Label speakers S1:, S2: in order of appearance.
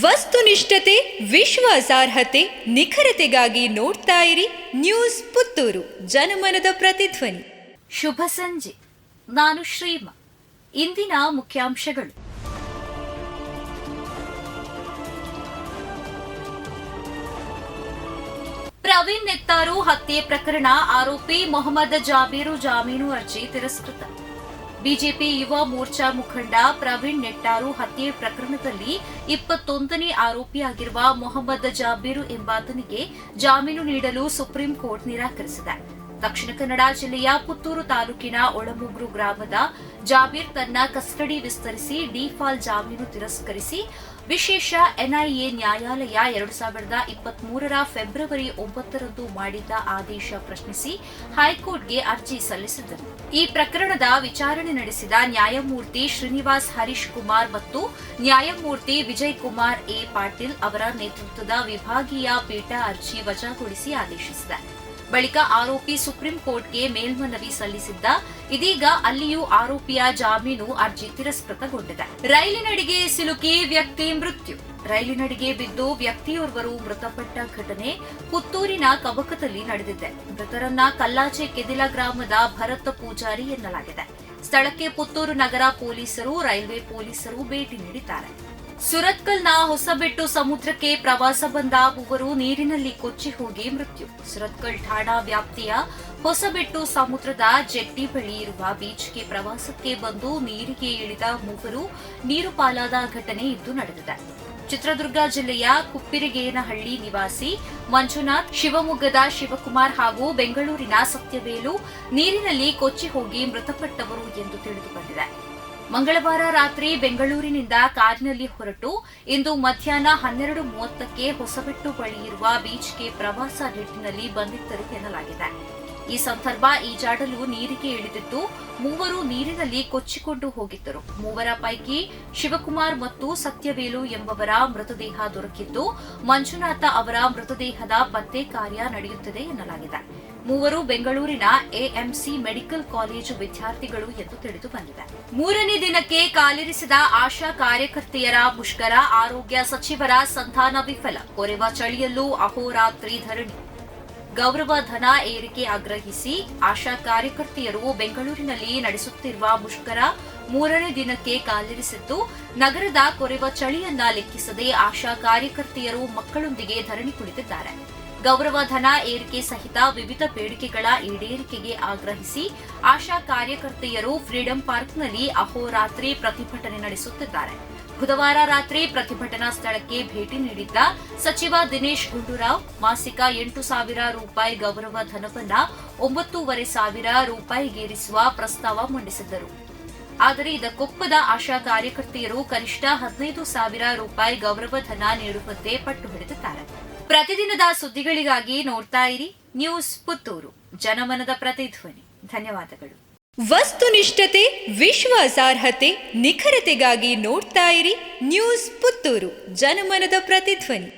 S1: ವಸ್ತುನಿಷ್ಠತೆ, ವಿಶ್ವಾಸಾರ್ಹತೆ, ನಿಖರತೆಗಾಗಿ ನೋಡ್ತಾ ಇರಿ ನ್ಯೂಸ್ ಪುತ್ತೂರು, ಜನಮನದ ಪ್ರತಿಧ್ವನಿ.
S2: ಶುಭ ಸಂಜೆ. ನಾನು ಶ್ರೀಮಾ. ಇಂದಿನ ಮುಖ್ಯಾಂಶಗಳು. ಪ್ರವೀಣ್ ನೆತ್ತಾರು ಹತ್ಯೆ ಪ್ರಕರಣ ಆರೋಪಿ ಮೊಹಮ್ಮದ್ ಜಾಬೀರು ಜಾಮೀನು ಅರ್ಜಿ ತಿರಸ್ಕೃತ. ಬಿಜೆಪಿ ಯುವ ಮೋರ್ಚಾ ಮುಖಂಡ ಪ್ರವೀಣ್ ನೆಟ್ಟಾರು ಹತ್ಯೆ ಪ್ರಕರಣದಲ್ಲಿ 21ನೇ ಆರೋಪಿಯಾಗಿರುವ ಮೊಹಮ್ಮದ್ ಜಾಬೀರು ಎಂಬಾತನಿಗೆ ಜಾಮೀನು ನೀಡಲು ಸುಪ್ರೀಂ ಕೋರ್ಟ್ ನಿರಾಕರಿಸಿದೆ. ದಕ್ಷಿಣ ಕನ್ನಡ ಜಿಲ್ಲೆಯ ಪುತ್ತೂರು ತಾಲೂಕಿನ ಒಳಮುಗ್ರು ಗ್ರಾಮದ ಜಾಬೀರ್ ತನ್ನ ಕಸ್ಟಡಿ ವಿಸ್ತರಿಸಿ ಡಿಫಾಲ್ ಜಾಮೀನು ತಿರಸ್ಕರಿಸಿ ವಿಶೇಷ ಎನ್ಐಎ ನ್ಯಾಯಾಲಯ 2023 ಫೆಬ್ರವರಿ 9ರಂದು ಮಾಡಿದ್ದ ಆದೇಶ ಪ್ರಶ್ನಿಸಿ ಹೈಕೋರ್ಟ್ಗೆ ಅರ್ಜಿ ಸಲ್ಲಿಸಿದ್ದರು. ಈ ಪ್ರಕರಣದ ವಿಚಾರಣೆ ನಡೆಸಿದ ನ್ಯಾಯಮೂರ್ತಿ ಶ್ರೀನಿವಾಸ್ ಹರೀಶ್ ಕುಮಾರ್ ಮತ್ತು ನ್ಯಾಯಮೂರ್ತಿ ವಿಜಯ್ ಕುಮಾರ್ ಎ ಪಾಟೀಲ್ ಅವರ ನೇತೃತ್ವದ ವಿಭಾಗೀಯ ಪೀಠ ಅರ್ಜಿ ವಜಾಗೊಳಿಸಿ ಆದೇಶಿಸಿದೆ. ಬಳಿಕ ಆರೋಪಿ ಸುಪ್ರೀಂ ಕೋರ್ಟ್ಗೆ ಮೇಲ್ಮನವಿ ಸಲ್ಲಿಸಿದ್ದ. ಇದೀಗ ಅಲ್ಲಿಯೂ ಆರೋಪಿಯ ಜಾಮೀನು ಅರ್ಜಿ ತಿರಸ್ಕೃತಗೊಂಡಿದೆ. ರೈಲಿನಡಿಗೆ ಸಿಲುಕಿ ವ್ಯಕ್ತಿ ಮೃತ್ಯು. ರೈಲಿನಡಿಗೆ ಬಿದ್ದು ವ್ಯಕ್ತಿಯೋರ್ವರು ಮೃತಪಟ್ಟ ಘಟನೆ ಪುತ್ತೂರಿನ ಕಬಕದಲ್ಲಿ ನಡೆದಿದೆ. ಮೃತರನ್ನ ಕಲ್ಲಾಚೆ ಕೆದಿಲ ಗ್ರಾಮದ ಭರತ್ ಪೂಜಾರಿ ಎನ್ನಲಾಗಿದೆ. ಸ್ಥಳಕ್ಕೆ ಪುತ್ತೂರು ನಗರ ಪೊಲೀಸರು, ರೈಲ್ವೆ ಪೊಲೀಸರು ಭೇಟಿ ನೀಡಿದ್ದಾರೆ. ಸುರತ್ಕಲ್ನ ಹೊಸಬೆಟ್ಟು ಸಮುದ್ರಕ್ಕೆ ಪ್ರವಾಸ ಬಂದ ಮೂವರು ನೀರಿನಲ್ಲಿ ಕೊಚ್ಚಿ ಹೋಗಿ ಮೃತ್ಯು. ಸುರತ್ಕಲ್ ಠಾಣಾ ವ್ಯಾಪ್ತಿಯ ಹೊಸಬೆಟ್ಟು ಸಮುದ್ರದ ಜೆಟ್ಟಿ ಬಳಿ ಇರುವ ಬೀಚ್ಗೆ ಪ್ರವಾಸಕ್ಕೆ ಬಂದು ನೀರಿಗೆ ಇಳಿದ ಮೂವರು ನೀರು ಪಾಲಾದ ಘಟನೆ ಇಂದು ನಡೆದಿದೆ. ಚಿತ್ರದುರ್ಗ ಜಿಲ್ಲೆಯ ಕುಪ್ಪಿರಿಗೇನಹಳ್ಳಿ ನಿವಾಸಿ ಮಂಜುನಾಥ್, ಶಿವಮೊಗ್ಗದ ಶಿವಕುಮಾರ್ ಹಾಗೂ ಬೆಂಗಳೂರಿನ ಸತ್ಯವೇಲು ನೀರಿನಲ್ಲಿ ಕೊಚ್ಚಿ ಹೋಗಿ ಮೃತಪಟ್ಟವರು ಎಂದು ತಿಳಿದುಬಂದಿದೆ. ಮಂಗಳವಾರ ರಾತ್ರಿ ಬೆಂಗಳೂರಿನಿಂದ ಕಾರಿನಲ್ಲಿ ಹೊರಟು ಇಂದು ಮಧ್ಯಾಹ್ನ 12:30ಕ್ಕೆ ಹೊಸಬೆಟ್ಟು ಬಳಿ ಇರುವ ಬೀಚ್ಗೆ ಪ್ರವಾಸ ನಿಟ್ಟಿನಲ್ಲಿ ಬಂದಿದ್ದರು ಎನ್ನಲಾಗಿದೆ. ಈ ಸಂದರ್ಭ ಈಜಾಡಲು ನೀರಿಗೆ ಇಳಿದಿದ್ದು ಮೂವರು ನೀರಿನಲ್ಲಿ ಕೊಚ್ಚಿಕೊಂಡು ಹೋಗಿದ್ದರು. ಮೂವರ ಪೈಕಿ ಶಿವಕುಮಾರ್ ಮತ್ತು ಸತ್ಯವೇಲು ಎಂಬವರ ಮೃತದೇಹ ದೊರಕಿದ್ದು ಮಂಜುನಾಥ ಅವರ ಮೃತದೇಹದ ಪತ್ತೆ ಕಾರ್ಯ ನಡೆಯುತ್ತಿದೆ ಎನ್ನಲಾಗಿದೆ. ಮೂವರು ಬೆಂಗಳೂರಿನ ಎಎಂಸಿ ಮೆಡಿಕಲ್ ಕಾಲೇಜು ವಿದ್ಯಾರ್ಥಿಗಳು ಎಂದು ತಿಳಿದು ಬಂದಿದೆ. 3ನೇ ದಿನಕ್ಕೆ ಕಾಲಿರಿಸಿದ ಆಶಾ ಕಾರ್ಯಕರ್ತೆಯರ ಮುಷ್ಕರ. ಆರೋಗ್ಯ ಸಚಿವರ ಸಂಧಾನ ವಿಫಲ. ಕೊರೆವ ಚಳಿಯಲ್ಲೂ ಅಹೋರಾತ್ರಿ ಧರಣಿ. ಗೌರವ ಧನ ಏರಿಕೆ ಆಗ್ರಹಿಸಿ ಆಶಾ ಕಾರ್ಯಕರ್ತೆಯರು ಬೆಂಗಳೂರಿನಲ್ಲಿ ನಡೆಸುತ್ತಿರುವ ಮುಷ್ಕರ 3ನೇ ದಿನಕ್ಕೆ ಕಾಲಿರಿಸಿದ್ದು, ನಗರದ ಕೊರೆವ ಚಳಿಯನ್ನ ಲೆಕ್ಕಿಸದೆ ಆಶಾ ಕಾರ್ಯಕರ್ತೆಯರು ಮಕ್ಕಳೊಂದಿಗೆ ಧರಣಿ ಕುಳಿತಿದ್ದಾರೆ. ಗೌರವ ಧನ ಏರಿಕೆ ಸಹಿತ ವಿವಿಧ ಬೇಡಿಕೆಗಳ ಈಡೇರಿಕೆಗೆ ಆಗ್ರಹಿಸಿ ಆಶಾ ಕಾರ್ಯಕರ್ತೆಯರು ಫ್ರೀಡಂ ಪಾರ್ಕ್ನಲ್ಲಿ ಅಹೋರಾತ್ರಿ ಪ್ರತಿಭಟನೆ ನಡೆಸುತ್ತಿದ್ದಾರೆ. ಬುಧವಾರ ರಾತ್ರಿ ಪ್ರತಿಭಟನಾ ಸ್ಥಳಕ್ಕೆ ಭೇಟಿ ನೀಡಿದ್ದ ಸಚಿವ ದಿನೇಶ್ ಗುಂಡೂರಾವ್ ಮಾಸಿಕ 8,000 ರೂಪಾಯಿ ಗೌರವ ಧನವನ್ನ 9,500 ರೂಪಾಯಿಗೇರಿಸುವ ಪ್ರಸ್ತಾವ ಮಂಡಿಸಿದ್ದರು. ಆದರೆ ಇದಕ್ಕೊಪ್ಪದ ಆಶಾ ಕಾರ್ಯಕರ್ತೆಯರು ಕನಿಷ್ಠ 15,000 ರೂಪಾಯಿ ಗೌರವ ಧನ ನೀಡುವಂತೆ ಪಟ್ಟು ಹಿಡಿದಿದ್ದಾರೆ. ಪ್ರತಿದಿನದ ಸುದ್ದಿಗಳಿಗಾಗಿ ನೋಡ್ತಾ ಇರಿ ನ್ಯೂಸ್ ಪುತ್ತೂರು, ಜನಮನದ ಪ್ರತಿಧ್ವನಿ. ಧನ್ಯವಾದಗಳು.
S1: ವಸ್ತುನಿಷ್ಠತೆ, ವಿಶ್ವಾಸಾರ್ಹತೆ, ನಿಖರತೆಗಾಗಿ ನೋಡ್ತಾ ಇರಿ ನ್ಯೂಸ್ ಪುತ್ತೂರು, ಜನಮನದ ಪ್ರತಿಧ್ವನಿ.